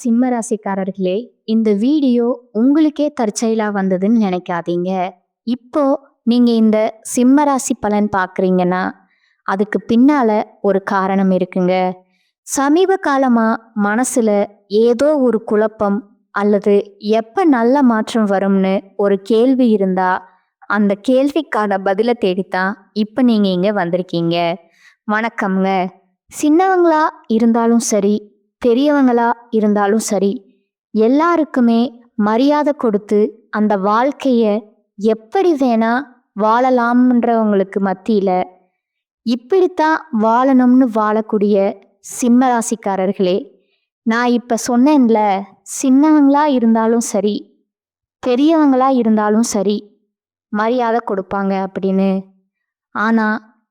சிம்ம ராசிக்காரர்களே, இந்த வீடியோ உங்களுக்கே தற்செயலா வந்ததுன்னு நினைக்காதீங்க. இப்போ நீங்க இந்த சிம்ம ராசி பலன் பார்க்குறீங்கன்னா, அதுக்கு பின்னால ஒரு காரணம் இருக்குங்க. சமீப காலமா மனசுல ஏதோ ஒரு குழப்பம் அல்லது எப்ப நல்ல மாற்றம் வரும்னு ஒரு கேள்வி இருந்தா, அந்த கேள்விக்கான பதில தேடித்தான் இப்ப நீங்க இங்க வந்திருக்கீங்க. வணக்கம்ங்க. சின்னவங்களா இருந்தாலும் சரி, பெரியவங்களா இருந்தாலும் சரி, எல்லாருக்குமே மரியாதை கொடுத்து அந்த வாழ்க்கைய எப்படி வேணா வாழலாம்ன்றவங்களுக்கு மத்தியில இப்படித்தான் வாழணும்னு வாழக்கூடிய சிம்ம ராசிக்காரர்களே, நான் இப்ப சொன்னேன்ல, சின்னவங்களா இருந்தாலும் சரி, பெரியவங்களா இருந்தாலும் சரி, மரியாதை கொடுப்பாங்க அப்படின்னு. ஆனா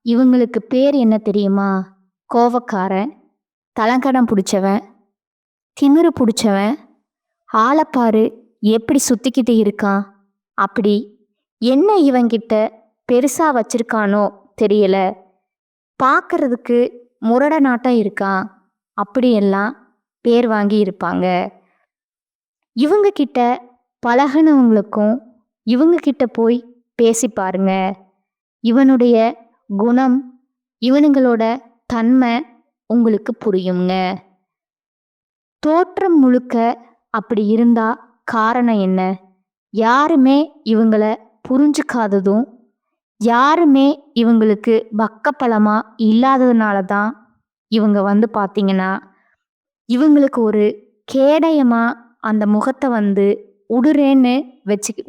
இவங்களுக்கு பேர் என்ன தெரியுமா? கோவக்காரன், தலங்கடம் பிடிச்சவன், திமிரு பிடிச்சவன், ஆளப்பாரு எப்படி சுத்திக்கிட்டு இருக்கான், அப்படி என்ன இவங்கிட்ட பெருசா வச்சிருக்கானோ தெரியல, பார்க்கறதுக்கு முரட நாட்டம் இருக்கான், அப்படியெல்லாம் பேர் வாங்கி இருப்பாங்க. இவங்க கிட்ட பழகுனவங்களுக்கும் இவங்க கிட்ட போய் பேசி பாருங்க. இவனுடைய குணம், இவனுங்களோட தன்மை உங்களுக்கு புரியுங்க. தோற்றம் முழுக்க அப்படி இருந்தா காரணம் என்ன? யாருமே இவங்கள புரிஞ்சுக்காததும், யாருமே இவங்களுக்கு பக்கபலமா இல்லாததுனால தான் இவங்க பார்த்தீங்கன்னா, இவங்களுக்கு ஒரு கேடயமா அந்த முகத்தை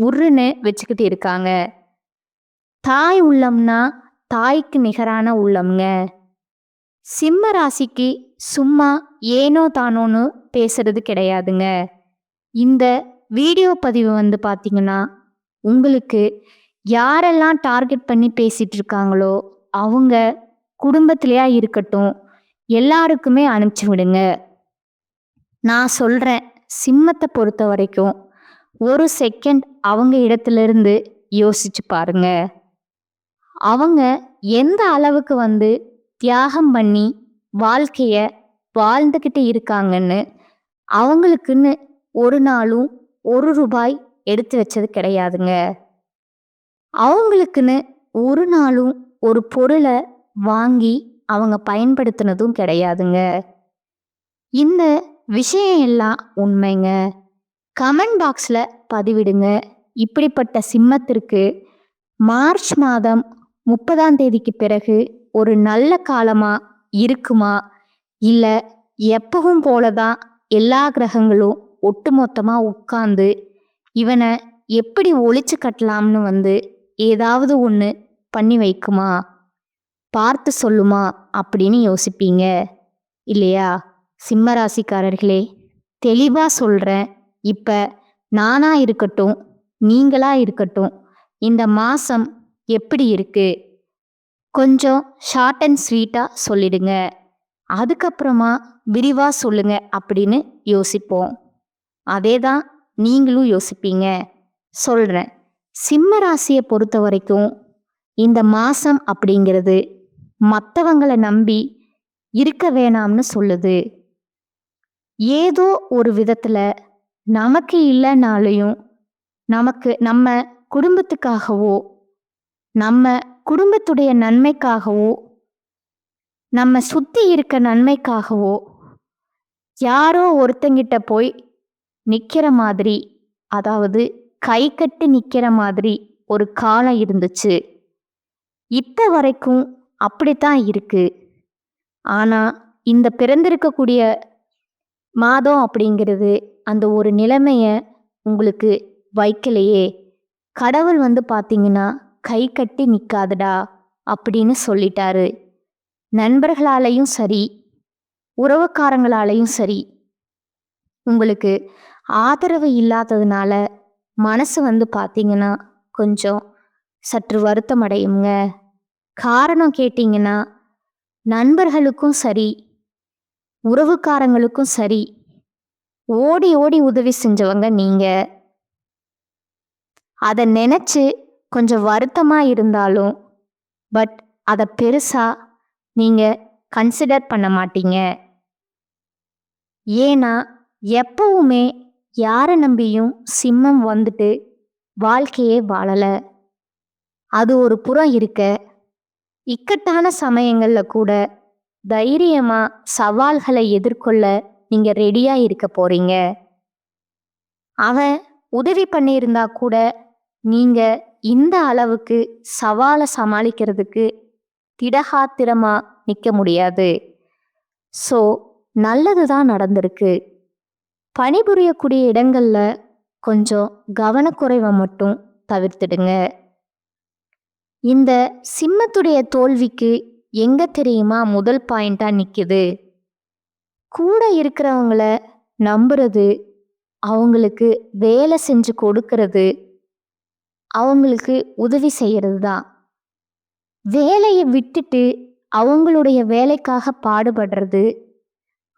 உருன்னு வச்சுக்கிட்டு இருக்காங்க. தாய் உள்ளம்னா தாய்க்கு நிகரான உள்ளம்ங்க. சிம்ம ராசிக்கு சும்மா ஏனோ தானோன்னு பேசுறது கிடையாதுங்க. இந்த வீடியோ பதிவு பார்த்தீங்கன்னா, உங்களுக்கு யாரெல்லாம் டார்கெட் பண்ணி பேசிட்டு இருக்காங்களோ அவங்க குடும்பத்திலேயா இருக்கட்டும், எல்லாருக்குமே அனுப்பிச்சு விடுங்க. நான் சொல்றேன், சிம்மத்தை பொறுத்த வரைக்கும் ஒரு செகண்ட் அவங்க இடத்துல யோசிச்சு பாருங்க. அவங்க எந்த அளவுக்கு தியாகம் பண்ணி வாழ்க்கைய வாழ்ந்துக்கிட்டு இருக்காங்கன்னு அவங்களுக்குன்னு ஒரு நாளும் ₹1 எடுத்து வச்சது கிடையாதுங்க. அவங்களுக்குன்னு ஒரு நாளும் ஒரு பொருளை வாங்கி அவங்க பயன்படுத்தினதும் கிடையாதுங்க. இந்த விஷயம் எல்லாம் உண்மைங்க. கமெண்ட் பாக்ஸில் பதிவிடுங்க. இப்படிப்பட்ட சிம்மத்திற்கு மார்ச் மாதம் 30ஆம் தேதிக்கு பிறகு ஒரு நல்ல காலமா இருக்குமா, இல்லை எப்பவும் போலதான் எல்லா கிரகங்களும் ஒட்டுமொத்தமா உட்கார்ந்து இவனை எப்படி ஒழிச்சு கட்டலாம்னு ஏதாவது ஒன்று பண்ணி வைக்குமா, பார்த்து சொல்லுமா அப்படின்னு யோசிப்பீங்க இல்லையா? சிம்ம ராசிக்காரர்களே, தெளிவா சொல்றேன். இப்ப நானா இருக்கட்டும், நீங்களா இருக்கட்டும், இந்த மாசம் எப்படி இருக்கு கொஞ்சம் ஷார்ட் அண்ட் ஸ்வீட்டா சொல்லிடுங்க. அதுக்கப்புறமா விரிவா சொல்லுங்க அப்படின்னு யோசிப்போம். அதே தான் நீங்களும் யோசிப்பீங்க. சொல்றேன், சிம்ம ராசியை பொறுத்த வரைக்கும் இந்த மாசம் அப்படிங்கிறது மற்றவங்களை நம்பி இருக்க வேணாம்னு சொல்லுது. ஏதோ ஒரு விதத்துல நமக்கு இல்லைனாலையும் நம்ம குடும்பத்துக்காகவோ, நம்ம குடும்பத்துடைய நன்மைக்காகவோ, நம்ம சுத்தி இருக்க நன்மைக்காகவோ யாரோ ஒருத்தங்கிட்ட போய் நிக்கிற மாதிரி, அதாவது கை கட்டி நிக்கிற மாதிரி ஒரு காலம் இருந்துச்சு. இப்ப வரைக்கும் அப்படித்தான் இருக்கு. ஆனா இந்த பிறந்திருக்கக்கூடிய மாதம் அப்படிங்கிறது அந்த ஒரு நிலைமைய உங்களுக்கு வைக்கலையே. கடவுள் பார்த்தீங்கன்னா, கை கட்டி நிக்காதடா அப்படின்னு சொல்லிட்டாரு. நண்பர்களாலையும் சரி, உறவுக்காரங்களாலையும் சரி, உங்களுக்கு ஆதரவு இல்லாததுனால மனசு பார்த்தீங்கன்னா கொஞ்சம் சற்று வருத்தம் அடையுங்க. காரணம் கேட்டீங்கன்னா, நண்பர்களுக்கும் சரி, உறவுக்காரங்களுக்கும் சரி, ஓடி ஓடி உதவி செஞ்சவங்க நீங்க. அதை நினைச்சு கொஞ்சம் வருத்தமா இருந்தாலும் பட் அதை பெருசா நீங்க கன்சிடர் பண்ண மாட்டீங்க. ஏன்னா எப்பவுமே யாரை நம்பியும் சிம்மம் வந்துட்டு வாழ்க்கையே வாழல. அது ஒரு புறம் இருக்க, இக்கட்டான சமயங்கள்ல கூட தைரியமா சவால்களை எதிர்கொள்ள நீங்க ரெடியா இருக்க போறீங்க. அவன் உதவி பண்ணியிருந்தா கூட நீங்க இந்த அளவுக்கு சவாலை சமாளிக்கிறதுக்கு திடகாத்திரமா நிற்க முடியாது. ஸோ நல்லதுதான் நடந்திருக்கு. பணிபுரியக்கூடிய இடங்கள்ல கொஞ்சம் கவனக்குறைவை மட்டும் தவிர்த்துடுங்க. இந்த சிம்மத்துடைய தோல்விக்கு எங்க தெரியுமா முதல் பாயிண்டா நிக்குது? கூட இருக்கிறவங்கள நம்புறது, அவங்களுக்கு வேலை செஞ்சு கொடுக்கறது, அவங்களுக்கு உதவி செய்யறது தான். வேலையை விட்டுட்டு அவங்களுடைய வேலைக்காக பாடுபடுறது,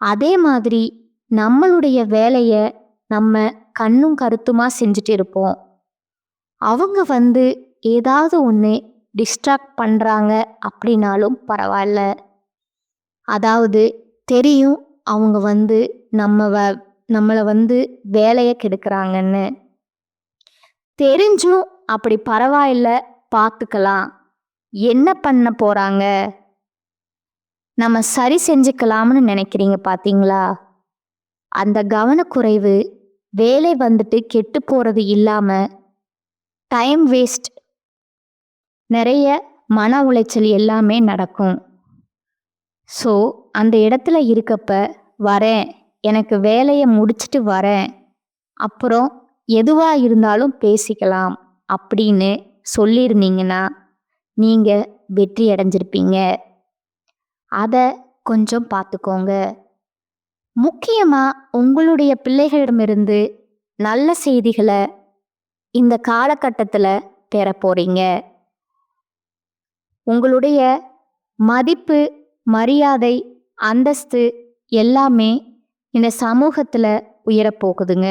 அதே மாதிரி நம்மளுடைய வேலையை நம்ம கண்ணும் கருத்துமா செஞ்சுட்டு இருப்போம். அவங்க வந்து ஏதாவது ஒன்று டிஸ்ட்ராக்ட் பண்ணுறாங்க அப்படின்னாலும் பரவாயில்ல. அதாவது தெரியும் அவங்க வந்து நம்மளை வந்து வேலையை கெடுக்கிறாங்கன்னு. தெரிஞ்சும் அப்படி பரவாயில்ல, பார்த்துக்கலாம், என்ன பண்ண போகிறாங்க, நம்ம சரி செஞ்சுக்கலாம்னு நினைக்கிறீங்க பார்த்தீங்களா? அந்த கவனக்குறைவு வேலை வந்துட்டு கெட்டு போகிறது இல்லாமல் டைம் வேஸ்ட், நிறைய மன உளைச்சல் எல்லாமே நடக்கும். ஸோ அந்த இடத்துல இருக்கப்ப வரேன், எனக்கு வேலையை முடிச்சுட்டு வரேன், அப்புறம் எதுவாக இருந்தாலும் பேசிக்கலாம் அப்படின்னு சொல்லியிருந்தீங்கன்னா நீங்கள் வெற்றி அடைஞ்சிருப்பீங்க. அதை கொஞ்சம் பார்த்துக்கோங்க. முக்கியமாக உங்களுடைய பிள்ளைகளிடமிருந்து நல்ல செய்திகளை இந்த காலகட்டத்தில் பெற போறீங்க. உங்களுடைய மதிப்பு, மரியாதை, அந்தஸ்து எல்லாமே இந்த சமூகத்தில் உயரப்போகுதுங்க.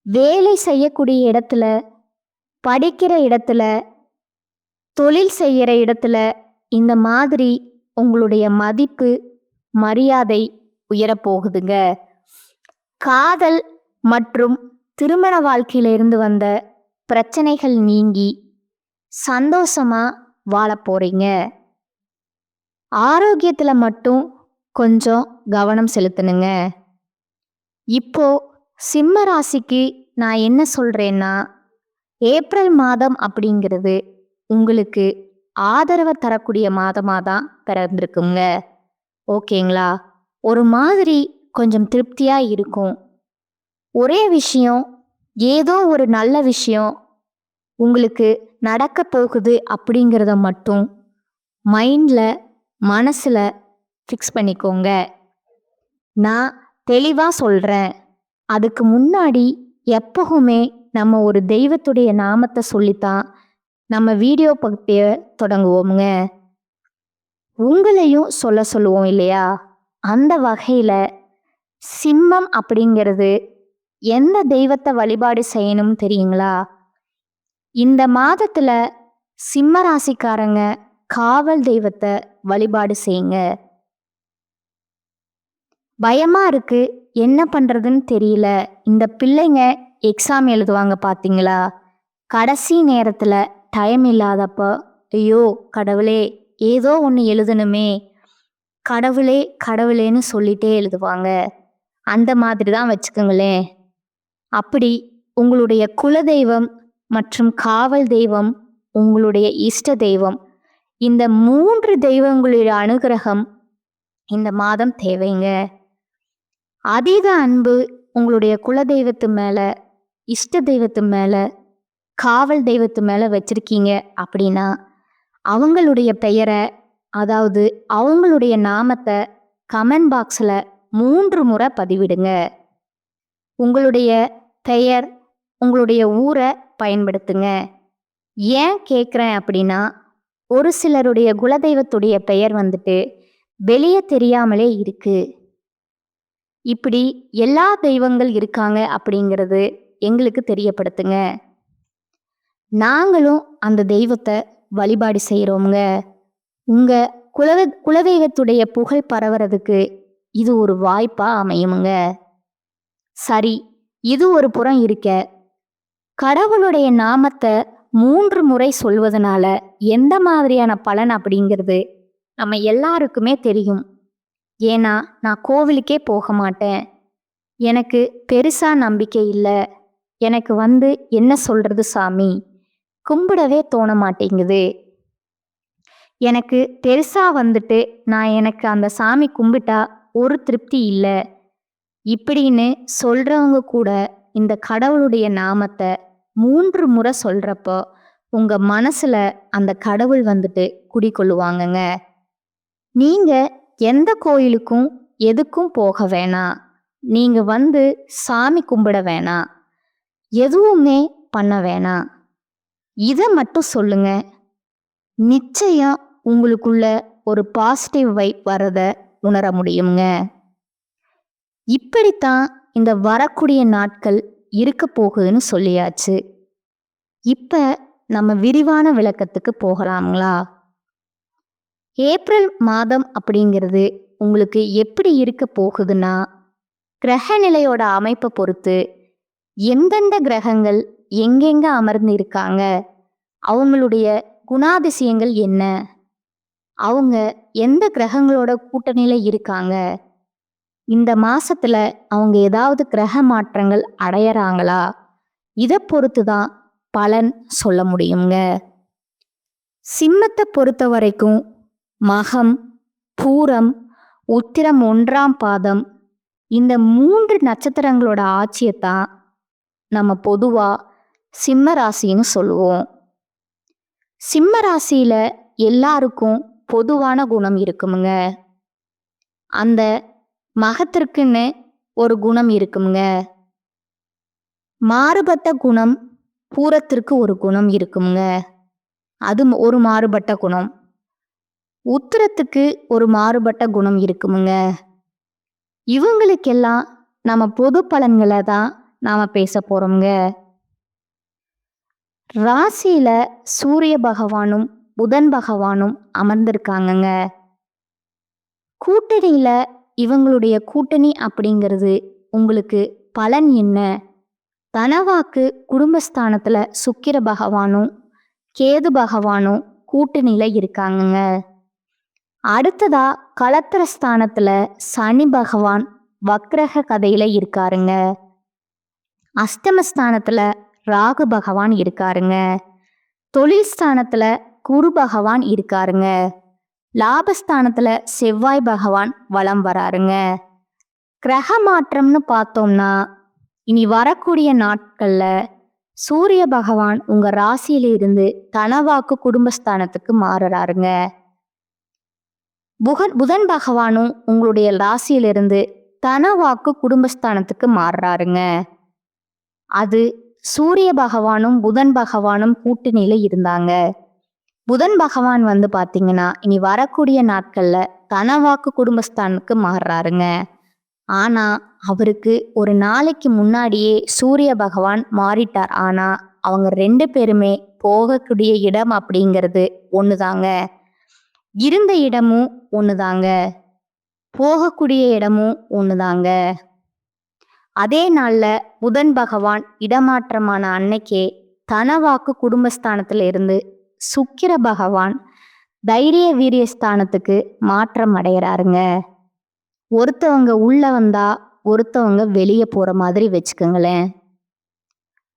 வேலை செய்யக்கூடிய இடத்துல, படிக்கிற இடத்துல, தொழில் செய்கிற இடத்துல இந்த மாதிரி உங்களுடைய மதிப்பு, மரியாதை உயரப்போகுதுங்க. காதல் மற்றும் திருமண வாழ்க்கையிலிருந்து வந்த பிரச்சனைகள் நீங்கி சந்தோஷமா வாழ போறீங்க. ஆரோக்கியத்தில் மட்டும் கொஞ்சம் கவனம் செலுத்தணுங்க. இப்போ சிம்ம ராசிக்கு நான் என்ன சொல்றேன்னா, ஏப்ரல் மாதம் அப்படிங்கிறது உங்களுக்கு ஆதரவை தரக்கூடிய மாதமாக தான் பிறந்திருக்குங்க. ஓகேங்களா? ஒரு மாதிரி கொஞ்சம் திருப்தியாக இருக்கும். ஒரே விஷயம், ஏதோ ஒரு நல்ல விஷயம் உங்களுக்கு நடக்க போகுது அப்படிங்கிறத மட்டும் மைண்டில், மனசில் ஃபிக்ஸ் பண்ணிக்கோங்க. நான் தெளிவாக சொல்கிறேன். அதுக்கு முன்னாடி எப்பவுமே நம்ம ஒரு தெய்வத்துடைய நாமத்தை சொல்லித்தான் நம்ம வீடியோ பகுதிய தொடங்குவோமுங்க. உங்களையும் சொல்லுவோம் இல்லையா? அந்த வகையில் சிம்மம் அப்படிங்கிறது எந்த தெய்வத்தை வழிபாடு செய்யணும்னு தெரியுங்களா? இந்த மாதத்துல சிம்ம ராசிக்காரங்க காவல் தெய்வத்தை வழிபாடு செய்யுங்க. பயமா இருக்கு, என்ன பண்றதுன்னு தெரியல, இந்த பிள்ளைங்க எக்ஸாம் எழுதுவாங்க பார்த்தீங்களா, கடைசி நேரத்துல டைம் இல்லாதப்போ ஐயோ கடவுளே ஏதோ ஒன்று எழுதணுமே, கடவுளே கடவுளேன்னு சொல்லிட்டே எழுதுவாங்க. அந்த மாதிரி தான் வச்சுக்கோங்களேன். அப்படி உங்களுடைய குலதெய்வம் மற்றும் காவல் தெய்வம், உங்களுடைய இஷ்ட தெய்வம், இந்த 3 தெய்வங்களுடைய அனுகிரகம் இந்த மாதம் தேவைங்க. அதீத அன்பு உங்களுடைய குலதெய்வத்து மேலே, இஷ்ட தெய்வத்து மேலே, காவல் தெய்வத்து மேலே வச்சிருக்கீங்க அப்படின்னா அவங்களுடைய பெயரை, அதாவது அவங்களுடைய நாமத்தை கமெண்ட் பாக்ஸில் 3 முறை பதிவிடுங்க. உங்களுடைய பெயர், உங்களுடைய ஊரை பயன்படுத்துங்க. ஏன் கேட்குறேன் அப்படின்னா, ஒரு சிலருடைய குலதெய்வத்துடைய பெயர் வந்துட்டு வெளியே தெரியாமலே இருக்கு. இப்படி எல்லா தெய்வங்கள் இருக்காங்க அப்படிங்கிறது எங்களுக்கு தெரியப்படுத்துங்க. நாங்களும் அந்த தெய்வத்தை வழிபாடு செய்கிறோமுங்க. உங்கள் குலதெய்வத்துடைய புகழ் பரவுறதுக்கு இது ஒரு வாய்ப்பாக அமையுமுங்க. சரி, இது ஒரு புறம் இருக்க, கடவுளுடைய நாமத்தை 3 முறை சொல்வதனால எந்த மாதிரியான பலன் அப்படிங்கிறது நம்ம எல்லாருக்குமே தெரியும். ஏன்னா, நான் கோவிலுக்கே போக மாட்டேன். எனக்கு பெருசா நம்பிக்கை இல்ல. எனக்கு என்ன சொல்றது சாமி? கும்பிடவே தோண மாட்டேங்குது. எனக்கு பெருசா எனக்கு அந்த சாமி கும்பிட்டா ஒரு திருப்தி இல்ல. இப்படின்னு சொல்றவங்க கூட இந்த கடவுளுடைய நாமத்தை 3 முறை சொல்றப்போ உங்க மனசுல அந்த கடவுள் குடிகொள்ளுவாங்கங்க. நீங்க எந்த கோயிலுக்கும் எதுக்கும் போக வேணாம். நீங்க சாமி கும்பிட வேணாம். எதுவுமே பண்ண வேணாம். இதை மட்டும் சொல்லுங்க. நிச்சயம் உங்களுக்குள்ள ஒரு பாசிட்டிவ் வைப் வரத உணர முடியுங்க. இப்படித்தான் இந்த வரக்கூடிய நாட்கள் இருக்க போகுதுன்னு சொல்லியாச்சு. இப்ப நம்ம விரிவான விளக்கத்துக்கு போகலாங்களா? ஏப்ரல் மாதம் அப்படிங்கிறது உங்களுக்கு எப்படி இருக்க போகுதுன்னா, கிரக நிலையோட அமைப்பை பொறுத்து எந்தெந்த கிரகங்கள் எங்கெங்க அமர்ந்து இருக்காங்க, அவங்களுடைய குணாதிசயங்கள் என்ன, அவங்க எந்த கிரகங்களோட கூட்டணியில இருக்காங்க, இந்த மாசத்துல அவங்க ஏதாவது கிரக மாற்றங்கள் அடையறாங்களா, இதை பொறுத்து தான் பலன் சொல்ல முடியுங்க. சிம்மத்தை பொறுத்த வரைக்கும் மகம், பூரம், உத்திரம் 1ஆம் பாதம் இந்த 3 நட்சத்திரங்களோட ஆட்சியைத்தான் நம்ம பொதுவா சிம்ம ராசின்னு சொல்லுவோம். சிம்ம ராசியில எல்லாருக்கும் பொதுவான குணம் இருக்குமுங்க. அந்த மகத்திற்குன்னு ஒரு குணம் இருக்குமுங்க. மாறுபட்ட குணம் பூரத்திற்கு ஒரு குணம் இருக்குமுங்க. அது ஒரு மாறுபட்ட குணம். உத்திரத்துக்கு ஒரு மாறுபட்ட குணம் இருக்குமுங்க. இவங்களுக்கெல்லாம் நம்ம பொது பலன்களை தான் நாம பேச போறோம்ங்க. ராசியில சூரிய பகவானும் புதன் பகவானும் அமர்ந்திருக்காங்கங்க. கூட்டணியில இவங்களுடைய கூட்டணி அப்படிங்கிறது உங்களுக்கு பலன் என்ன? தனவாக்கு குடும்பஸ்தானத்துல சுக்கிர பகவானும் கேது பகவானும் கூட்டணியில இருக்காங்கங்க. அடுத்ததா களத்திரஸ்தானத்துல சனி பகவான் வக்ரக கதையில இருக்காருங்க. அஷ்டமஸ்தானத்துல ராகு பகவான் இருக்காருங்க. தொழில் ஸ்தானத்துல குரு பகவான் இருக்காருங்க. லாபஸ்தானத்துல செவ்வாய் பகவான் வலம் வராருங்க. கிரக மாற்றம்னு பார்த்தோம்னா இனி வரக்கூடிய நாட்கள்ல சூரிய பகவான் உங்க ராசியில இருந்து தனவாக்கு குடும்பஸ்தானத்துக்கு மாறுறாருங்க. புதன் பகவானும் உங்களுடைய ராசியிலிருந்து தனவாக்கு குடும்பஸ்தானத்துக்கு மாறுறாருங்க. அது சூரிய பகவானும் புதன் பகவானும் கூட்டணியில இருந்தாங்க. புதன் பகவான் பாத்தீங்கன்னா இனி வரக்கூடிய நாட்கள்ல தனவாக்கு குடும்பஸ்தானுக்கு மாறுறாருங்க. ஆனா அவருக்கு ஒரு நாளைக்கு முன்னாடியே சூரிய பகவான் மாறிட்டார். ஆனா அவங்க 2 பேருமே போகக்கூடிய இடம் அப்படிங்கிறது ஒண்ணுதாங்க. இருந்த இடமும் ஒண்ணுதாங்க. போகக்கூடிய இடமும் ஒண்ணுதாங்க. அதே நாள்ல புதன் பகவான் இடமாற்றமான அன்னைக்கே தனவாக்கு குடும்பஸ்தானத்துல இருந்து சுக்கிர பகவான் தைரிய வீரியஸ்தானத்துக்கு மாற்றம் அடைகிறாருங்க. ஒருத்தவங்க உள்ள வந்தா ஒருத்தவங்க வெளியே போற மாதிரி வச்சுக்கோங்களேன்.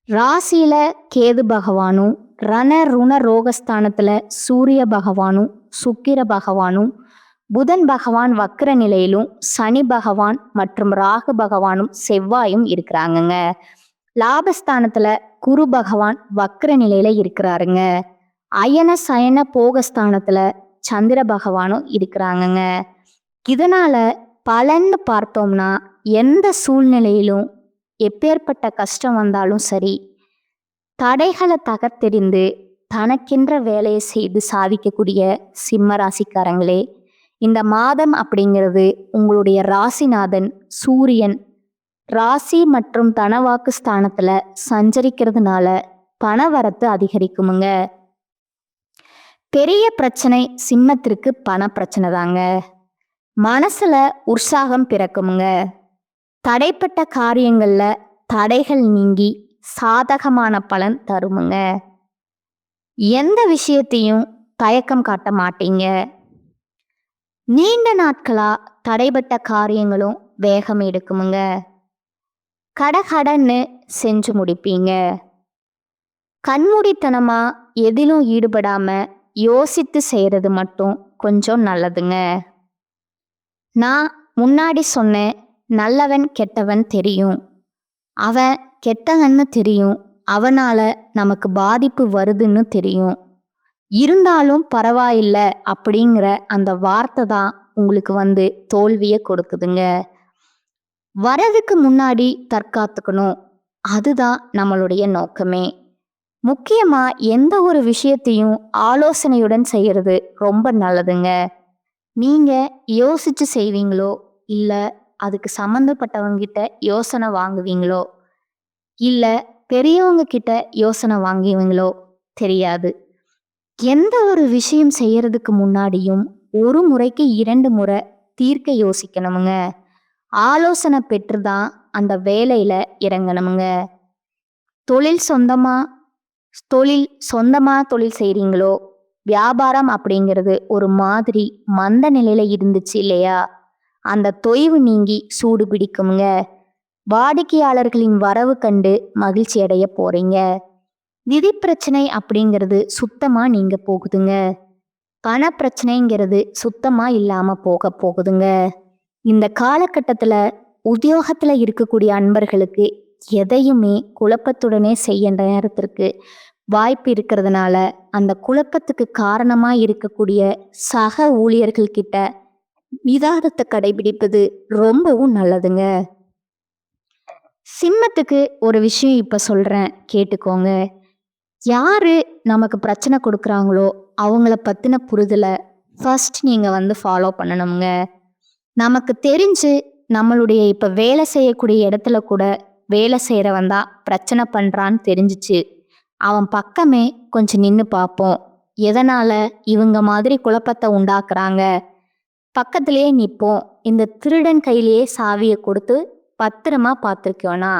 ராசியில கேது பகவானும் ரண ருண ரோகஸ்தானத்துல சூரிய பகவானும் சுக்கிர பகவானும் புதன் பகவான் வக்ர நிலையிலும் சனி பகவான் மற்றும் ராகு பகவானும் செவ்வாயும் இருக்கிறாங்கங்க. லாபஸ்தானத்துல குரு பகவான் வக்ர நிலையில இருக்கிறாருங்க. அயன சயன போகஸ்தானத்துல சந்திர பகவானும் இருக்கிறாங்கங்க. இதனால பலன்னு பார்த்தோம்னா எந்த சூழ்நிலையிலும் எப்பேற்பட்ட கஷ்டம் வந்தாலும் சரி, தடைகளை தகர்த்தெறிந்து தனக்கென்ற வேலையை செய்து சாதிக்கக்கூடிய சிம்ம ராசிக்காரங்களே, இந்த மாதம் அப்படிங்கிறது உங்களுடைய ராசிநாதன் சூரியன் ராசி மற்றும் தனவாக்கு ஸ்தானத்துல சஞ்சரிக்கிறதுனால பணவரத்து அதிகரிக்குமுங்க. பெரிய பிரச்சனை சிம்மத்திற்கு பண பிரச்சனை தாங்க. மனசுல உற்சாகம் பிறக்குமுங்க. தடைப்பட்ட காரியங்கள்ல தடைகள் நீங்கி சாதகமான பலன் தருமுங்க. எந்த விஷயத்தையும் தயக்கம் காட்ட மாட்டீங்க. நீண்ட நாட்களா தடைப்பட்ட காரியங்களும் வேகம் எடுக்குமுங்க. கடகடன்னு செஞ்சு முடிப்பீங்க. கண்மூடித்தனமா எதிலும் ஈடுபடாம யோசித்து செய்யறது மட்டும் கொஞ்சம் நல்லதுங்க. நான் முன்னாடி சொன்னேன், நல்லவன் கெட்டவன் தெரியும், அவன் கெட்டவன்னு தெரியும், அவனால நமக்கு பாதிப்பு வருதுன்னு தெரியும், இருந்தாலும் பரவாயில்ல அப்படிங்கிற அந்த வார்த்தை தான் உங்களுக்கு தோல்வியை கொடுக்குதுங்க. வரதுக்கு முன்னாடி தற்காத்துக்கணும், அதுதான் நம்மளுடைய நோக்கமே. முக்கியமா எந்த ஒரு விஷயத்தையும் ஆலோசனையுடன் செய்யறது ரொம்ப நல்லதுங்க. நீங்க யோசிச்சு செய்வீங்களோ இல்ல அதுக்கு சம்மந்தப்பட்டவங்க கிட்ட யோசனை வாங்குவீங்களோ இல்ல பெரியவங்க கிட்ட யோசனை வாங்குவீங்களோ தெரியாது. எந்த ஒரு விஷயம் செய்யறதுக்கு முன்னாடியும் ஒரு முறைக்கு 2 முறை தீர்க்க யோசிக்கணுமுங்க. ஆலோசனை பெற்றுதான் அந்த வேலையில இறங்கணுமுங்க. தொழில் சொந்தமா தொழில் செய்றீங்களோ, வியாபாரம் அப்படிங்கிறது ஒரு மாதிரி மந்த நிலையில இருந்துச்சு இல்லையா, அந்த தொய்வு நீங்கி சூடு பிடிக்குமுங்க. வாடிக்கையாளர்களின் வரவு கண்டு மகிழ்ச்சி அடைய போறீங்க. நிதி பிரச்சனை அப்படிங்கிறது சுத்தமா நீங்க போகுதுங்க. பண பிரச்சனைங்கிறது சுத்தமா இல்லாம போக போகுதுங்க. இந்த காலகட்டத்துல உத்தியோகத்துல இருக்கக்கூடிய அன்பர்களுக்கு எதையுமே குழப்பத்துடனே செய்ய நேரத்திற்கு வாய்ப்பு இருக்கிறதுனால அந்த குழப்பத்துக்கு காரணமா இருக்கக்கூடிய சக ஊழியர்கள் கிட்ட நிதானத்தை கடைபிடிப்பது ரொம்பவும் நல்லதுங்க. சிம்மத்துக்கு ஒரு விஷயம் இப்ப சொல்றேன், கேட்டுக்கோங்க. யாரு நமக்கு பிரச்சனை கொடுக்குறாங்களோ அவங்கள பத்தின புரிதலை ஃபர்ஸ்ட் நீங்க ஃபாலோ பண்ணணுங்க. நமக்கு தெரிஞ்சு நம்மளுடைய இப்ப வேலை செய்யக்கூடிய இடத்துல கூட வேலை செய்யறவன் தான் பிரச்சனை பண்றான்னு தெரிஞ்சிச்சு, அவன் பக்கமே கொஞ்சம் நின்று பார்ப்போம். எதனால இவங்க மாதிரி குழப்பத்தை உண்டாக்குறாங்க, பக்கத்திலேயே நிற்போம். இந்த திருடன் கையிலேயே சாவியை கொடுத்து பத்திரமா பார்த்துருக்கோனா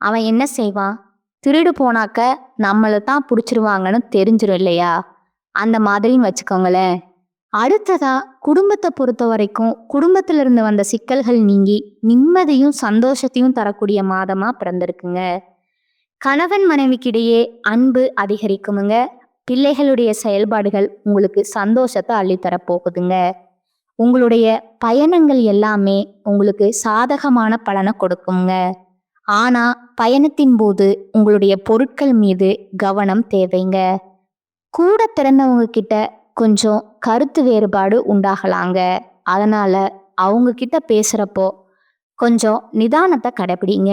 அவன் என்ன செய்வான், திருடு போனாக்க நம்மளை தான் பிடிச்சிருவாங்கன்னு தெரிஞ்சிடும் இல்லையா, அந்த மாதிரின்னு வச்சுக்கோங்களேன். அடுத்ததா குடும்பத்தை பொறுத்த வரைக்கும் குடும்பத்துல இருந்து வந்த சிக்கல்கள் நீங்கி நிம்மதியும் சந்தோஷத்தையும் தரக்கூடிய மாதமா பிறந்திருக்குங்க. கணவன் மனைவிக்கிடையே அன்பு அதிகரிக்குமுங்க. பிள்ளைகளுடைய செயல்பாடுகள் உங்களுக்கு சந்தோஷத்தை அள்ளித்தர போகுதுங்க. உங்களுடைய பயணங்கள் எல்லாமே உங்களுக்கு சாதகமான பலனை கொடுக்குங்க. ஆனா பயணத்தின் போது உங்களுடைய பொருட்கள் மீது கவனம் தேவைங்க. கூட பிறந்தவங்க கிட்ட கொஞ்சம் கருத்து வேறுபாடு உண்டாகலாங்க. அதனால அவங்க கிட்ட பேசுறப்போ கொஞ்சம் நிதானத்தை கடைபிடிங்க.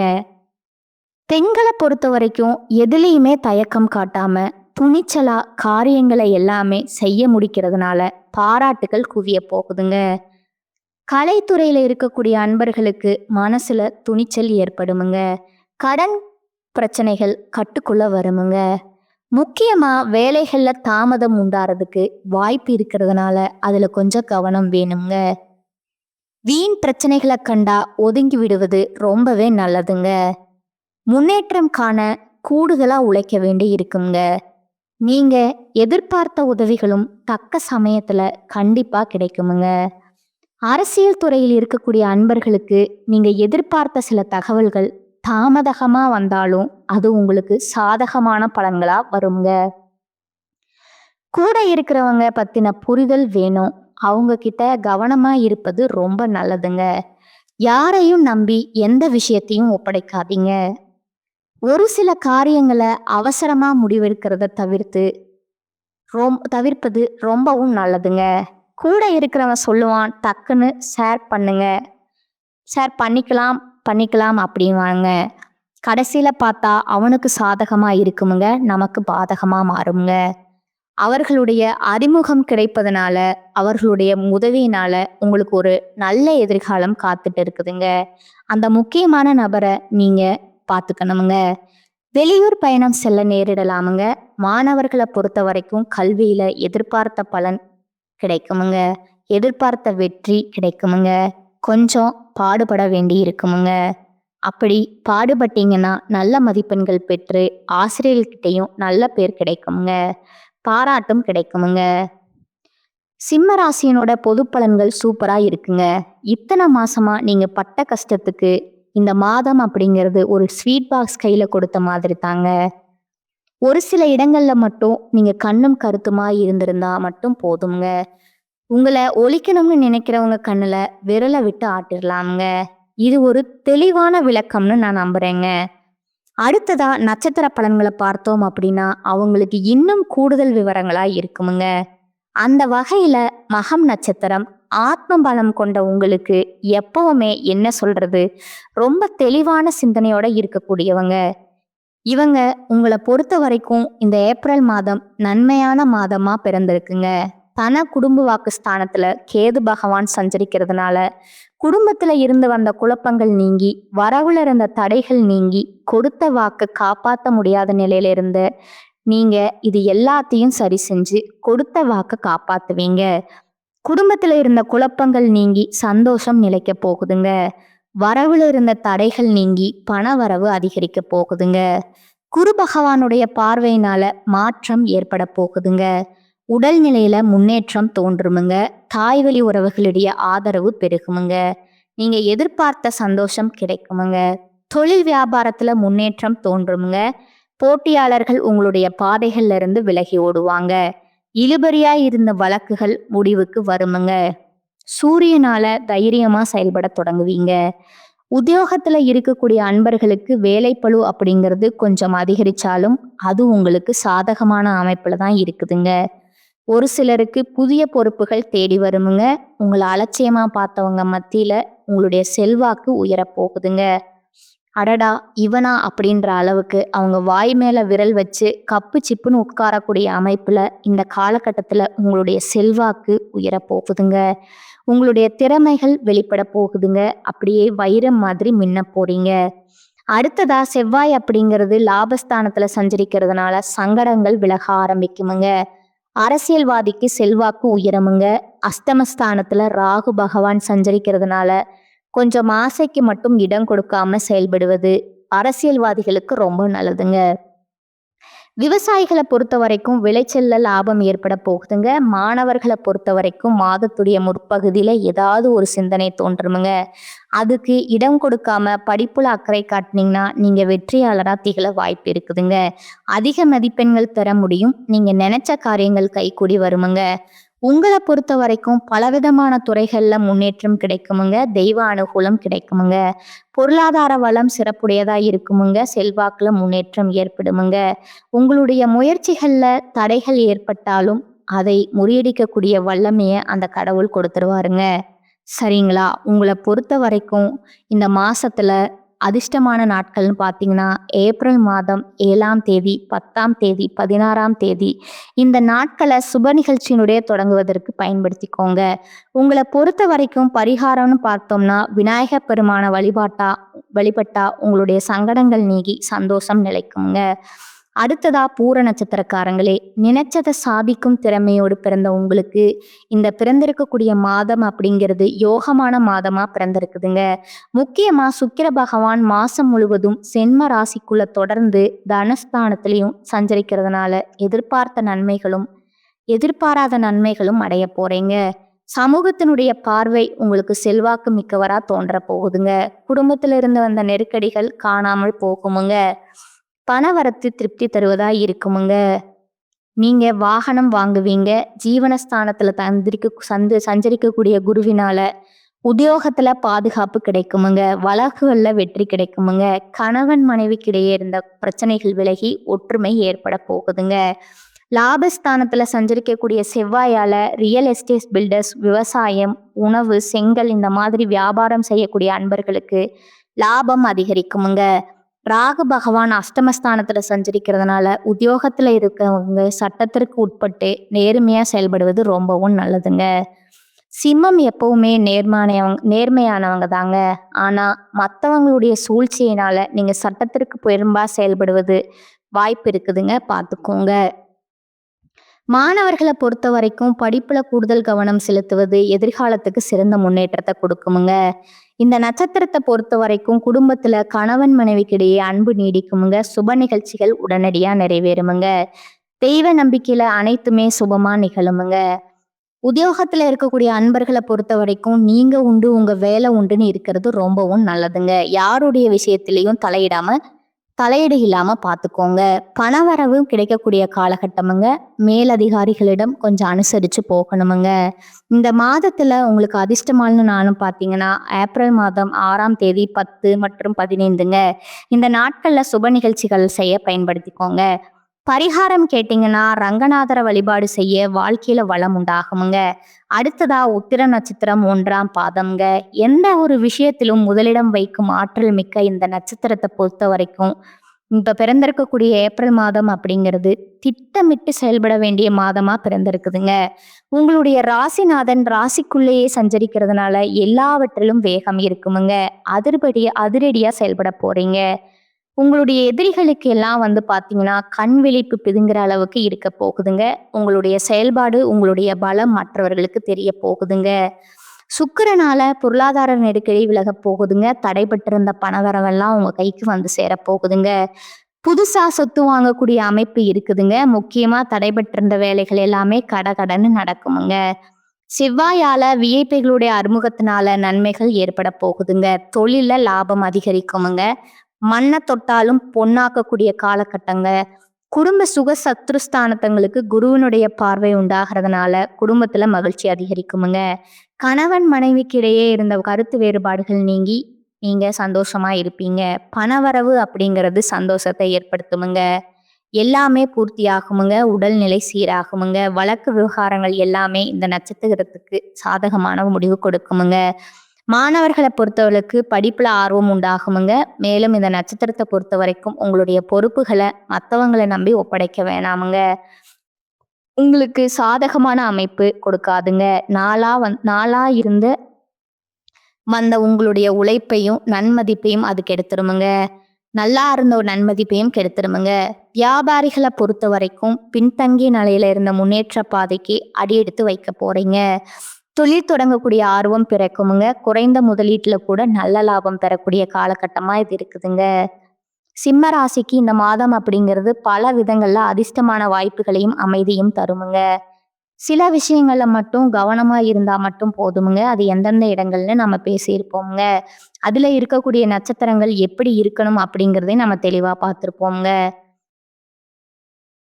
பெண்களை பொறுத்த வரைக்கும் எதுலேயுமே தயக்கம் காட்டாம துணிச்சலா காரியங்களை எல்லாமே செய்ய முடிக்கிறதுனால பாராட்டுகள் குவிய போகுதுங்க. கலைத்துறையில இருக்கக்கூடிய அன்பர்களுக்கு மனசுல துணிச்சல் ஏற்படுமுங்க. கடன் பிரச்சனைகள் கட்டுக்குள்ள வருமுங்க. முக்கியமா வேலைகள்ல தாமதம் உண்டாறதுக்கு வாய்ப்பு இருக்கிறதுனால அதுல கொஞ்சம் கவனம் வேணுங்க. வீண் பிரச்சனைகளை கண்டா ஒதுங்கி விடுவது ரொம்பவே நல்லதுங்க. முன்னேற்றம் காண கூடுதலா உழைக்க வேண்டி இருக்குங்க. நீங்க எதிர்பார்த்த உதவிகளும் தக்க சமயத்துல கண்டிப்பா கிடைக்குமுங்க. அரசியல் துறையில் இருக்கக்கூடிய அன்பர்களுக்கு நீங்க எதிர்பார்த்த சில தகவல்கள் தாமதமா வந்தாலும் அது உங்களுக்கு சாதகமான பலன்களா வருங்க. கூட இருக்கிறவங்க பத்தின புரிதல் வேணும். அவங்க கிட்ட கவனமா இருப்பது ரொம்ப நல்லதுங்க. யாரையும் நம்பி எந்த விஷயத்தையும் ஒப்படைக்காதீங்க. ஒரு சில காரியங்களை அவசரமா முடிவெடுக்கிறத தவிர்ப்பது ரொம்பவும் நல்லதுங்க. கூட இருக்கிறவன் சொல்லுவான், டக்குன்னு ஷேர் பண்ணிக்கலாம் அப்படின்வாங்க. கடைசியில பார்த்தா அவனுக்கு சாதகமா இருக்குமுங்க, நமக்கு பாதகமா மாறுங்க. அவர்களுடைய அறிமுகம் கிடைப்பதனால அவர்களுடைய உதவியினால உங்களுக்கு ஒரு நல்ல எதிர்காலம் காத்துட்டு இருக்குதுங்க. அந்த முக்கியமான நபரை நீங்க பார்த்துக்கணுமுங்க. வெளியூர் பயணம் செல்ல நேரிடலாமுங்க. மாணவர்களை பொறுத்த வரைக்கும் கல்வியில எதிர்பார்த்த பலன் கிடைக்குமுங்க. எதிர்பார்த்த வெற்றி கிடைக்குமுங்க. கொஞ்சம் பாடுபட வேண்டி இருக்குமுங்க. அப்படி பாடுபட்டீங்கன்னா நல்ல மதிப்பெண்கள் பெற்று ஆசிரியர்கிட்டையும் நல்ல பேர் கிடைக்குமுங்க. பாராட்டும் கிடைக்குமுங்க. சிம்ம ராசியினோட பொது பலன்கள் சூப்பரா இருக்குங்க. இத்தனை மாசமா நீங்க பட்ட கஷ்டத்துக்கு இந்த மாதம் அப்படிங்கிறது ஒரு ஸ்வீட் பாக்ஸ் கையில கொடுத்த மாதிரி தாங்க. ஒரு சில இடங்கள்ல மட்டும் நீங்க கண்ணும் கருத்துமா இருந்திருந்தா மட்டும் போதுங்க. உங்களை ஒழிக்கணும்னு நினைக்கிறவங்க கண்ணுல விரலை விட்டு ஆட்டிடலாம்ங்க. இது ஒரு தெளிவான விளக்கம்னு நான் நம்புறேங்க. அடுத்ததா நட்சத்திர பலன்களை பார்த்தோம் அப்படின்னா அவங்களுக்கு இன்னும் கூடுதல் விவரங்களா இருக்குமுங்க. அந்த வகையில மகம் நட்சத்திரம் ஆத்ம பலம் கொண்ட உங்களுக்கு எப்பவுமே என்ன சொல்றது, ரொம்ப தெளிவான சிந்தனையோட இருக்கக்கூடியவங்க. இவங்க உங்களை பொறுத்த வரைக்கும் இந்த ஏப்ரல் மாதம் நன்மையான மாதமா பிறந்திருக்குங்க. தன குடும்ப வாக்கு ஸ்தானத்துல கேது பகவான் சஞ்சரிக்கிறதுனால குடும்பத்துல இருந்து வந்த குழப்பங்கள் நீங்கி, வரவுல இருந்த தடைகள் நீங்கி, கொடுத்த வாக்கு காப்பாற்ற முடியாத நிலையில இருந்த நீங்க இது எல்லாத்தையும் சரி செஞ்சு கொடுத்த வாக்க காப்பாத்துவீங்க. குடும்பத்துல இருந்த குழப்பங்கள் நீங்கி சந்தோஷம் நிலைக்க போகுதுங்க. வரவுல இருந்த தடைகள் நீங்கி பண வரவு அதிகரிக்க போகுதுங்க. குரு பகவானுடைய பார்வையினால மாற்றம் ஏற்பட போகுதுங்க. உடல்நிலையில முன்னேற்றம் தோன்றுமுங்க. தாய்வழி உறவுகளுடைய ஆதரவு பெருகுமுங்க. நீங்க எதிர்பார்த்த சந்தோஷம் கிடைக்குமுங்க. தொழில் வியாபாரத்துல முன்னேற்றம் தோன்றுமுங்க. போட்டியாளர்கள் உங்களுடைய பாதைகள்ல இருந்து விலகி ஓடுவாங்க. இழுபறியா இருந்த வழக்குகள் முடிவுக்கு வருமுங்க. சூரியனால தைரியமா செயல்பட தொடங்குவீங்க. உத்தியோகத்துல இருக்கக்கூடிய அன்பர்களுக்கு வேலைப்பளு அப்படிங்கிறது கொஞ்சம் அதிகரிச்சாலும் அது உங்களுக்கு சாதகமான அமைப்புல தான் இருக்குதுங்க. ஒரு சிலருக்கு புதிய பொறுப்புகள் தேடி வருமுங்க. உங்களை அலட்சியமா பார்த்தவங்க மத்தியில உங்களுடைய செல்வாக்கு உயரப் போகுதுங்க. அடடா இவனா அப்படின்ற அளவுக்கு அவங்க வாய் மேல விரல் வச்சு கப்பு சிப்புன்னு உட்காரக்கூடிய அமைப்புல இந்த காலகட்டத்துல உங்களுடைய செல்வாக்கு உயரப் போகுதுங்க. உங்களுடைய திறமைகள் வெளிப்பட போகுதுங்க. அப்படியே வைரம் மாதிரி மின்ன போறீங்க. அடுத்ததா செவ்வாய் அப்படிங்கிறது லாபஸ்தானத்துல சஞ்சரிக்கிறதுனால சங்கடங்கள் விலக ஆரம்பிக்குமுங்க. அரசியல்வாதிக்கு செல்வாக்கு உயரமுங்க. அஸ்தமஸ்தானத்துல ராகு பகவான் சஞ்சரிக்கிறதுனால கொஞ்சம் ஆசைக்கு மட்டும் இடம் கொடுக்காம செயல்படுவது அரசியல்வாதிகளுக்கு ரொம்ப நல்லதுங்க. விவசாயிகளை பொறுத்த வரைக்கும் விளைச்சல்ல லாபம் ஏற்பட போகுதுங்க. மாணவர்களை பொறுத்த வரைக்கும் மாதத்துடைய முற்பகுதியில ஏதாவது ஒரு சிந்தனை தோன்றுமுங்க. அதுக்கு இடம் கொடுக்காம படிப்புல அக்கறை காட்டினீங்கன்னா நீங்க வெற்றியாளரா திகழ வாய்ப்பு இருக்குதுங்க. அதிக மதிப்பெண்கள் பெற முடியும். நீங்க நினைச்ச காரியங்கள் கைகூடி வருமுங்க. உங்களை பொறுத்த வரைக்கும் பலவிதமான துறைகள்ல முன்னேற்றம் கிடைக்குமுங்க. தெய்வ அனுகூலம் கிடைக்குமுங்க. பொருளாதார வளம் சிறப்புடையதா இருக்குமுங்க. செல்வாக்குல முன்னேற்றம் ஏற்படுமுங்க. உங்களுடைய முயற்சிகள்ல தடைகள் ஏற்பட்டாலும் அதை முறியடிக்கக்கூடிய வல்லமையை அந்த கடவுள் கொடுத்துருவாருங்க. சரிங்களா? உங்களை பொறுத்த வரைக்கும் இந்த மாசத்துல அதிர்ஷ்டமான நாட்கள்னு பார்த்தீங்கன்னா ஏப்ரல் மாதம் 7ஆம் தேதி, 10ஆம் தேதி, 16ஆம் தேதி இந்த நாட்களை சுப நிகழ்ச்சியினுடைய தொடங்குவதற்கு பயன்படுத்திக்கோங்க. உங்களை பொறுத்த வரைக்கும் பரிகாரம்னு பார்த்தோம்னா விநாயகர் பெருமான வழிபட்டா உங்களுடைய சங்கடங்கள் நீங்கி சந்தோஷம் நிலைக்குங்க. அடுத்ததா பூர நட்சத்திரக்காரங்களே, நினைச்சதை சாதிக்கும் திறமையோடு பிறந்த உங்களுக்கு இந்த பிறந்திருக்கக்கூடிய மாதம் அப்படிங்கிறது யோகமான மாதமா பிறந்திருக்குதுங்க. முக்கியமா சுக்கிர பகவான் மாசம் முழுவதும் சென்ம ராசிக்குள்ள தொடர்ந்து தனஸ்தானத்திலையும் சஞ்சரிக்கிறதுனால எதிர்பாராத நன்மைகளும் அடைய போறீங்க. சமூகத்தினுடைய பார்வை உங்களுக்கு செல்வாக்கு மிக்கவரா தோன்ற போகுதுங்க. குடும்பத்துல இருந்து வந்த நெருக்கடிகள் காணாமல் போகுமுங்க. பணவரத்து திருப்தி தருவதா இருக்குமுங்க. நீங்க வாகனம் வாங்குவீங்க. ஜீவனஸ்தானத்துல சஞ்சரிக்கக்கூடிய குருவினால உத்தியோகத்துல பாதுகாப்பு கிடைக்குமுங்க. வழக்குகள்ல வெற்றி கிடைக்குமுங்க. கணவன் மனைவிக்கிடையே இருந்த பிரச்சனைகள் விலகி ஒற்றுமை ஏற்பட போகுதுங்க. லாபஸ்தானத்துல சஞ்சரிக்கக்கூடிய செவ்வாயால ரியல் எஸ்டேட் பில்டர்ஸ், விவசாயம், உணவு, செங்கல் இந்த மாதிரி வியாபாரம் செய்யக்கூடிய அன்பர்களுக்கு லாபம் அதிகரிக்குமுங்க. ராகு பகவான் அஷ்டமஸ்தானத்துல சஞ்சரிக்கிறதுனால உத்தியோகத்துல இருக்கவங்க சட்டத்திற்கு உட்பட்டு நேர்மையா செயல்படுவது ரொம்பவும் நல்லதுங்க. சிம்மம் எப்பவுமே நேர்மையானவங்க தாங்க. ஆனா மற்றவங்களுடைய சூழ்ச்சியினால நீங்க சட்டத்திற்கு புறம்பா செயல்படுவது வாய்ப்பு இருக்குதுங்க. பார்த்துக்கோங்க. மாணவர்கள பொறுத்தவரைக்கும் படிப்புல கூடுதல் கவனம் செலுத்துவது எதிர்காலத்துக்கு சிறந்த முன்னேற்றத்த குடுக்குமுங்க. இந்த நட்சத்திரத்த பொறுத்தவரைக்கும் குடும்பத்துல கணவன் மனைவிக்கிடையே அன்பு நீடிக்குமுங்க. சுப நிகழ்ச்சிகள் உடனடியா நிறைவேறுமுங்க. தெய்வ நம்பிக்கையில அனைத்துமே சுபமா நிகழுமுங்க. உத்தியோகத்துல இருக்கக்கூடிய அன்பர்கள பொறுத்தவரைக்கும் நீங்க உண்டு, உங்க வேலை உண்டுன்னு இருக்கிறது ரொம்பவும் நல்லதுங்க. யாருடைய விஷயத்திலயும் தலையீடு இல்லாம பார்த்துக்கோங்க. பணவரவு கிடைக்கக்கூடிய காலகட்டமுங்க. மேலதிகாரிகளிடம் கொஞ்சம் அனுசரிச்சு போகணுமுங்க. இந்த மாதத்துல உங்களுக்கு அதிர்ஷ்டமான நாளும் பார்த்தீங்கன்னா, ஏப்ரல் மாதம் 6ஆம் தேதி 10 மற்றும் 15ங்க. இந்த நாட்கள்ல சுப நிகழ்ச்சிகள் செய்ய பயன்படுத்திக்கோங்க. பரிகாரம் கேட்டீங்கன்னா, ரங்கநாதர வழிபாடு செய்ய வாழ்க்கையில வளம் உண்டாகுமுங்க. அடுத்ததா உத்திர நட்சத்திரம் 1ஆம் பாதம்ங்க. எந்த ஒரு விஷயத்திலும் முதலிடம் வைக்கும் ஆற்றல் மிக்க இந்த நட்சத்திரத்தை பொறுத்த வரைக்கும் இப்ப பிறந்திருக்கக்கூடிய ஏப்ரல் மாதம் அப்படிங்கிறது திட்டமிட்டு செயல்பட வேண்டிய மாதமா பிறந்திருக்குதுங்க. உங்களுடைய ராசிநாதன் ராசிக்குள்ளேயே சஞ்சரிக்கிறதுனால எல்லாவற்றிலும் வேகம் இருக்குமுங்க. அதிரடியா செயல்பட போறீங்க. உங்களுடைய எதிரிகளுக்கு எல்லாம் பார்த்தீங்கன்னா, கண் விழிப்பு பிதுங்குற அளவுக்கு இருக்க போகுதுங்க. உங்களுடைய செயல்பாடு, உங்களுடைய பலம் மற்றவர்களுக்கு தெரிய போகுதுங்க. சுக்கிரனால பொருளாதார நெருக்கடி விலகப் போகுதுங்க. தடைபட்டிருந்த பணவரவெல்லாம் உங்க கைக்கு வந்து சேரப்போகுதுங்க. புதுசா சொத்து வாங்கக்கூடிய அமைப்பு இருக்குதுங்க. முக்கியமா தடைபட்டிருந்த வேலைகள் எல்லாமே கடகடன்னு நடக்குமுங்க. செவ்வாயால விஐபிகளுடைய அறிமுகத்தினால நன்மைகள் ஏற்பட போகுதுங்க. தொழில்ல லாபம் அதிகரிக்குமுங்க. மண்ணை தொட்டாலும் பொன்னாக்கக்கூடிய காலகட்டங்க. குடும்ப சுக சத்ருஸ்தானத்தங்களுக்கு குருவினுடைய பார்வை உண்டாகிறதுனால குடும்பத்துல மகிழ்ச்சி அதிகரிக்குமுங்க. கணவன் மனைவிக்கு இடையே இருந்த கருத்து வேறுபாடுகள் நீங்கி நீங்க சந்தோஷமா இருப்பீங்க. பணவரவு அப்படிங்கிறது சந்தோஷத்தை ஏற்படுத்துமுங்க. எல்லாமே பூர்த்தியாகுமுங்க. உடல்நிலை சீராகுமுங்க. வழக்கு விவகாரங்கள் எல்லாமே இந்த நட்சத்திரத்துக்கு சாதகமான முடிவு கொடுக்குமுங்க. மாணவர்களை பொறுத்தவரைக்கு படிப்புல ஆர்வம் உண்டாகுமுங்க. மேலும் இந்த நட்சத்திரத்தை பொறுத்த வரைக்கும் உங்களுடைய பொறுப்புகளை மற்றவங்களை நம்பி ஒப்படைக்க வேணாமுங்க. உங்களுக்கு சாதகமான அமைப்பு கொடுக்காதுங்க. நாளா இருந்து வந்த உங்களுடைய உழைப்பையும் நன்மதிப்பையும் அது கெடுத்துருமுங்க. நல்லா இருந்த ஒரு நன்மதிப்பையும் கெடுத்துருமுங்க. வியாபாரிகளை பொறுத்த வரைக்கும் பின்தங்கிய நிலையில இருந்த முன்னேற்ற பாதைக்கு அடியெடுத்து வைக்க போறீங்க. தொழில் தொடங்கக்கூடிய ஆர்வம் பிறக்குமுங்க. குறைந்த முதலீட்டுல கூட நல்ல லாபம் பெறக்கூடிய காலகட்டமா இது இருக்குதுங்க. சிம்ம ராசிக்கு இந்த மாதம் அப்படிங்கிறது பல விதங்கள்ல அதிர்ஷ்டமான வாய்ப்புகளையும் அமைதியும் தருமுங்க. சில விஷயங்கள்ல மட்டும் கவனமா இருந்தா மட்டும் போதுமுங்க. அது எந்தெந்த இடங்கள்னு நம்ம பேசியிருப்போம்ங்க. அதுல இருக்கக்கூடிய நட்சத்திரங்கள் எப்படி இருக்கணும் அப்படிங்கிறதையும் நம்ம தெளிவா பார்த்திருப்போம்ங்க.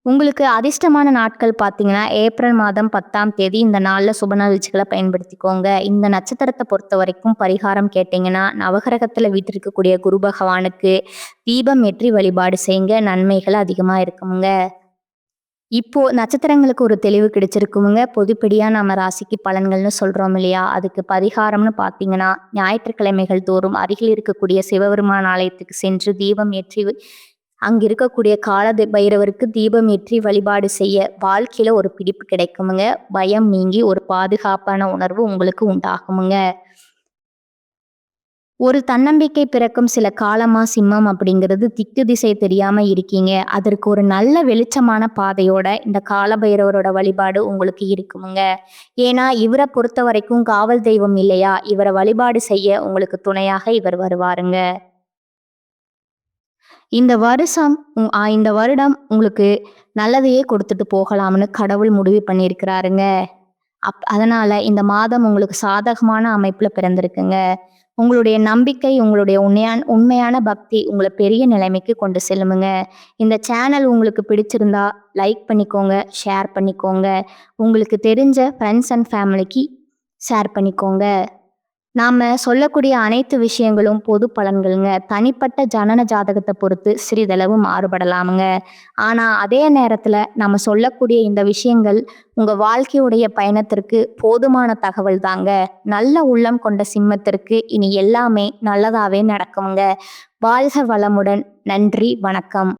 உங்களுக்கு அதிர்ஷ்டமான நாட்கள் பார்த்தீங்கன்னா, ஏப்ரல் மாதம் 10ஆம் தேதி இந்த நாள்ல சுப நிகழ்ச்சிகளை பயன்படுத்திக்கோங்க. இந்த நட்சத்திரத்தை பொறுத்த வரைக்கும் பரிகாரம் கேட்டீங்கன்னா, நவகிரகத்துல வீற்றிருக்கக்கூடிய குரு பகவானுக்கு தீபம் ஏற்றி வழிபாடு செய்யுங்க. நன்மைகள் அதிகமா இருக்குமுங்க. இப்போ நட்சத்திரங்களுக்கு ஒரு தெளிவு கிடைச்சிருக்குமுங்க. பொதுப்படியா நம்ம ராசிக்கு பலன்கள்னு சொல்றோம் இல்லையா? அதுக்கு பரிகாரம்னு பார்த்தீங்கன்னா, ஞாயிற்றுக்கிழமைகள் தோறும் அருகில் இருக்கக்கூடிய சிவபெருமான் ஆலயத்துக்கு சென்று தீபம் ஏற்றி அங்க இருக்கக்கூடிய பைரவருக்கு தீபம் ஏற்றி வழிபாடு செய்ய வாழ்க்கையில ஒரு பிடிப்பு கிடைக்குமுங்க. பயம் நீங்கி ஒரு பாதுகாப்பான உணர்வு உங்களுக்கு உண்டாகுமுங்க. ஒரு தன்னம்பிக்கை பிறக்கும் சில காலமா சிம்மம் அப்படிங்கிறது திக்கு திசை தெரியாம இருக்கீங்க. அதற்கு ஒரு நல்ல வெளிச்சமான பாதையோட இந்த காலபைரவரோட வழிபாடு உங்களுக்கு இருக்குமுங்க. ஏன்னா இவரை பொறுத்த வரைக்கும் காவல் தெய்வம் இல்லையா? இவரை வழிபாடு செய்ய உங்களுக்கு துணையாக இவர் வருவாருங்க. இந்த வருடம் உங்களுக்கு நல்லதையே கொடுத்துட்டு போகலாம்னு கடவுள் முடிவு பண்ணியிருக்கிறாருங்க. அதனால இந்த மாதம் உங்களுக்கு சாதகமான அமைப்புல பிறந்திருக்குங்க. உங்களுடைய நம்பிக்கை, உங்களுடைய உண்மையான பக்தி உங்களை பெரிய நிலைமைக்கு கொண்டு செல்லுமுங்க. இந்த சேனல் உங்களுக்கு பிடிச்சிருந்தா லைக் பண்ணிக்கோங்க, ஷேர் பண்ணிக்கோங்க. உங்களுக்கு தெரிஞ்ச ஃப்ரெண்ட்ஸ் அண்ட் ஃபேமிலிக்கு ஷேர் பண்ணிக்கோங்க. நாம சொல்லக்கூடிய அனைத்து விஷயங்களும் பொது பலன்களுங்க. தனிப்பட்ட ஜனன ஜாதகத்தை பொறுத்து சிறிதளவு மாறுபடலாமுங்க. ஆனா அதே நேரத்துல நம்ம சொல்லக்கூடிய இந்த விஷயங்கள் உங்க வாழ்க்கையுடைய பயணத்திற்கு போதுமான தகவல் தாங்க. நல்ல உள்ளம் கொண்ட சிம்மத்திற்கு இனி எல்லாமே நல்லதாவே நடக்குமுங்க. வாழ்க வளமுடன். நன்றி, வணக்கம்.